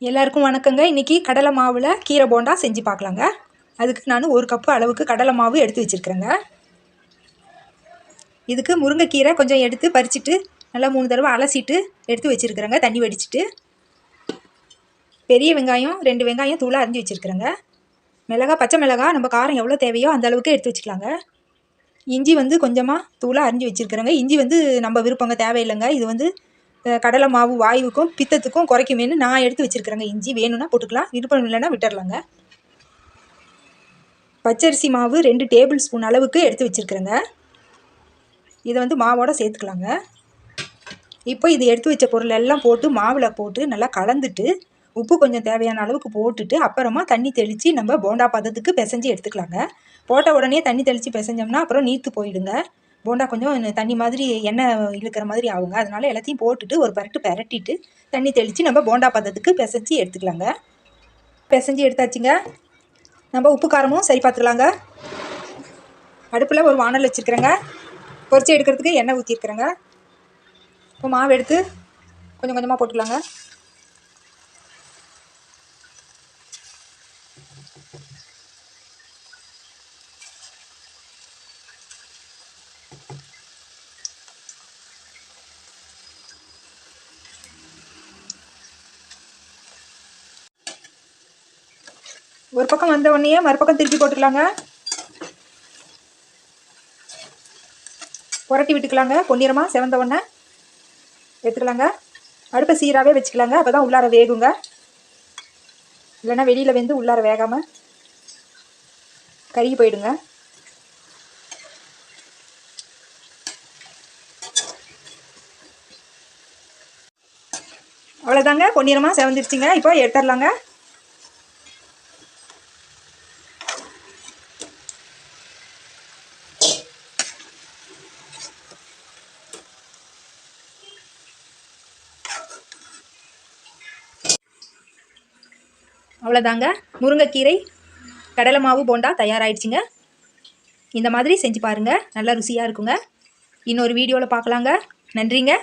எல்லாருக்கும் வணக்கங்க. இன்றைக்கி கடலை மாவில் கீரை போண்டா செஞ்சு பார்க்கலாங்க. அதுக்கு நான் 1 கப்பு அளவுக்கு கடலை மாவு எடுத்து வச்சுருக்கிறேங்க. இதுக்கு முருங்கைக்கீரை கொஞ்சம் எடுத்து பறிச்சுட்டு நல்லா 3 தடவை அலசிட்டு எடுத்து வச்சுருக்கிறேங்க, தண்ணி வடிச்சிட்டு. பெரிய வெங்காயம் 2 வெங்காயம் தூளாக அரிஞ்சு வச்சுருக்கிறேங்க. மிளகா, பச்சை மிளகா நம்ம காரம் எவ்வளோ தேவையோ அந்த அளவுக்கு எடுத்து வச்சுக்கலாங்க. இஞ்சி கொஞ்சமாக தூளாக அரிஞ்சு வச்சுருக்கிறேங்க. இஞ்சி நம்ம விருப்பங்க, தேவையில்லைங்க. இது கடலை மாவு வாயுவுக்கும் பித்தத்துக்கும் குறைக்குமேனு நான் எடுத்து வச்சுருக்கிறேங்க. இஞ்சி வேணும்னா போட்டுக்கலாம், விருப்பம் இல்லைன்னா விட்டுடலாங்க. பச்சரிசி மாவு 2 டேபிள் ஸ்பூன் அளவுக்கு எடுத்து வச்சுருக்கிறேங்க. இதை மாவோட சேர்த்துக்கலாங்க. இப்போ இது எடுத்து வச்ச பொருள் எல்லாம் போட்டு மாவில் போட்டு நல்லா கலந்துட்டு உப்பு கொஞ்சம் தேவையான அளவுக்கு போட்டுட்டு அப்புறமா தண்ணி தெளித்து நம்ம போண்டா பதத்துக்கு பிசைஞ்சு எடுத்துக்கலாங்க. போட்ட உடனே தண்ணி தெளித்து பிசைஞ்சோம்னா அப்புறம் நீர்த்து போயிடுங்க. போண்டா கொஞ்சம் தண்ணி மாதிரி எண்ணெய் இழுக்கிற மாதிரி ஆகுங்க. அதனால் எல்லாத்தையும் போட்டுட்டு ஒரு பரட்டிட்டு தண்ணி தெளித்து நம்ம போண்டா பதத்துக்கு பிசைஞ்சு எடுத்துக்கலாங்க. பிசைஞ்சு எடுத்தாச்சுங்க. நம்ம உப்பு காரமும் சரி பார்த்துக்கலாங்க. அடுப்பில் ஒரு வானல் வச்சுருக்கிறேங்க. பொரிச்சு எடுக்கிறதுக்கு எண்ணெய் ஊற்றிருக்கிறேங்க. இப்போ மாவு எடுத்து கொஞ்சம் கொஞ்சமாக போட்டுக்கலாங்க. ஒரு பக்கம் வந்த உடனே மறுபக்கம் திருப்பி போட்டுக்கலாங்க. புரட்டி விட்டுக்கலாங்க. பொன்னிறமாக செவந்த உடனே எடுத்துக்கலாங்க. அடுப்பை சீராகவே வச்சுக்கலாங்க. அப்போ தான் உள்ளார வேகுங்க. இல்லைன்னா வெளியில் வெந்து உள்ளார வேகாமல் கருகி போயிடுங்க. அவ்வளோதாங்க, பொன்னிறமாக செவந்துருச்சுங்க. இப்போ எடுத்துடலாங்க. அவ்வளோதாங்க, முருங்கைக்கீரை கடலை மாவு போண்டா தயாராகிடுச்சிங்க. இந்த மாதிரி செஞ்சு பாருங்கள், நல்லா ருசியாக இருக்குங்க. இன்னொரு வீடியோவில் பார்க்கலாங்க. நன்றிங்க.